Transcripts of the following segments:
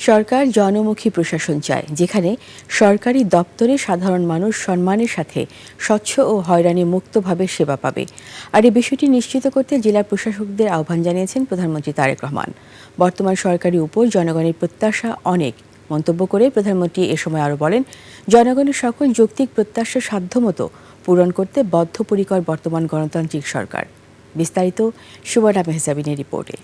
সরকার জনমুখী প্রশাসন চায়, যেখানে সরকারি দপ্তরে সাধারণ মানুষ সম্মানের সাথে স্বচ্ছ ও হয়রানি মুক্তভাবে সেবা পাবে। আর এই বিষয়টি নিশ্চিত করতে জেলা প্রশাসকদের আহ্বান জানিয়েছেন প্রধানমন্ত্রী তারেক রহমান। বর্তমান সরকারের উপর জনগণের প্রত্যাশা অনেক মন্তব্য করে প্রধানমন্ত্রী এ সময় আরও বলেন, জনগণের সকল যৌক্তিক প্রত্যাশা সাধ্যমতো পূরণ করতে বদ্ধপরিকর বর্তমান গণতান্ত্রিক সরকার। বিস্তারিত সুবর্ণা মেহজাবিনের রিপোর্টে।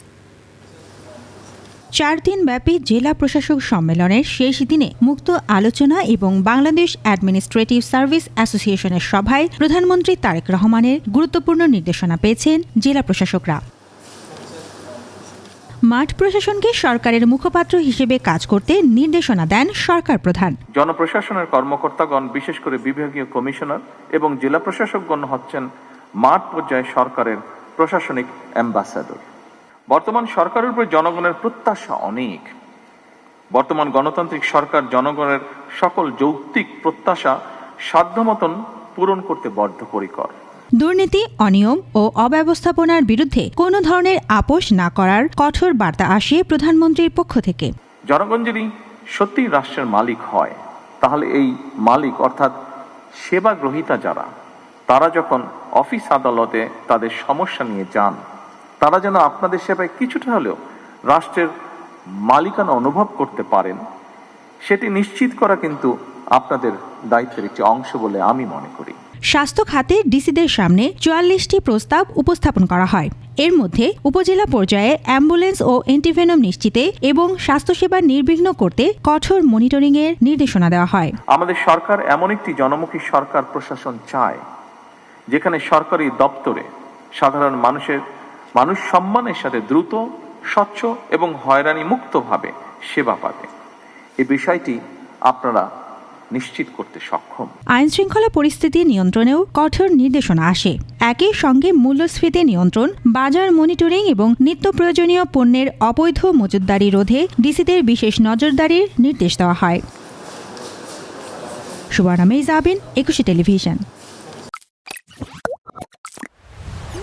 4 দিনব্যাপী জেলা প্রশাসক সম্মেলনের শেষ দিনে মুক্ত আলোচনা এবং বাংলাদেশ অ্যাডমিনিস্ট্রেটিভ সার্ভিস অ্যাসোসিয়েশনের সভায় প্রধানমন্ত্রী তারেক রহমানের গুরুত্বপূর্ণ নির্দেশনা পেয়েছেন জেলা প্রশাসকরা। মাঠ প্রশাসনকে সরকারের মুখপাত্র হিসেবে কাজ করতে নির্দেশনা দেন সরকার প্রধান। জনপ্রশাসনের কর্মকর্তাগণ, বিশেষ করে বিভাগীয় কমিশনার এবং জেলা প্রশাসকগণ হচ্ছেন মাঠ পর্যায়ে সরকারের প্রশাসনিক অ্যাম্বাসাডর। বর্তমান সরকারের উপর জনগণের প্রত্যাশা অনেক। বর্তমান গণতান্ত্রিক সরকার জনগণের সকল যৌক্তিক প্রত্যাশা সাধ্যমতন পূরণ করতে বদ্ধপরিকর। দুর্নীতি, অনিয়ম ও অব্যবস্থাপনার বিরুদ্ধে কোনো ধরনের আপোষ না করার কঠোর বার্তা আসে প্রধানমন্ত্রীর পক্ষ থেকে। জনগণ যদি সত্যি রাষ্ট্রের মালিক হয়, তাহলে এই মালিক অর্থাৎ সেবা গ্রহীতা যারা, তারা যখন অফিস আদালতে তাদের সমস্যা নিয়ে যান, তারা যেন আপনাদের সেবায় কিছুটা হলেও রাষ্ট্রের মালিকানা অনুভব করতে পারেন, সেটি নিশ্চিত করা কিন্তু আপনাদের দায়িত্বের একটি অংশ বলে আমি মনে করি। স্বাস্থ্য খাতে ডিসিদের সামনে 44টি প্রস্তাব উপস্থাপন করা হয়। এর মধ্যে উপজেলা পর্যায়ে অ্যাম্বুলেন্স ও এন্টিভেনম নিশ্চিতে এবং স্বাস্থ্যসেবা নির্বিঘ্ন করতে কঠোর মনিটরিংয়ের নির্দেশনা দেওয়া হয়। আমাদের সরকার এমন একটি জনমুখী সরকার প্রশাসন চায়, যেখানে সরকারি দপ্তরে সাধারণ মানুষ সম্মানের সাথে দ্রুত, স্বচ্ছ এবং হয়রানি মুক্তভাবে সেবা পাবে। এই বিষয়টি আপনারা নিশ্চিত করতে সক্ষম। আইন শৃঙ্খলা পরিস্থিতি নিয়ন্ত্রণেও কঠোর নির্দেশনা আসে। একই সঙ্গে মূল্যস্ফীতি নিয়ন্ত্রণ, বাজার মনিটরিং এবং নিত্য প্রয়োজনীয় পণ্যের অবৈধ মজুতদারি রোধে ডিসিদের বিশেষ নজরদারির নির্দেশ দেওয়া হয়। সুবর্ণা মেহজাবিন, 21 টেলিভিশন।